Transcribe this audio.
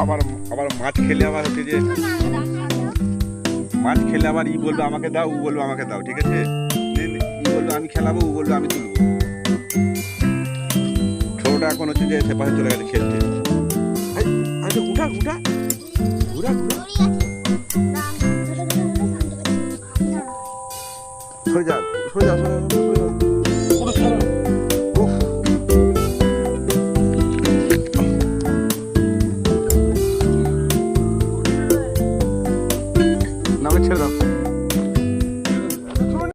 আবার আবার মাছ খেলে আবার হচ্ছে যে মাছ খেলে আবার ই বলবে আমাকে দাও, ও বলবে আমাকে দাও, ঠিক আছে? ই বলবে আমি খেলাবো, ও বলবে আমি তুলবো। ছোটটা এখন হচ্ছে যে সে পাশে চলে গেছে খেলতে। উঠা উঠা ঘুরা ঘুরা সরে যা সরে যা সরে যা পুরো ছাড়া। উফ নামে ছেড়ে দাও।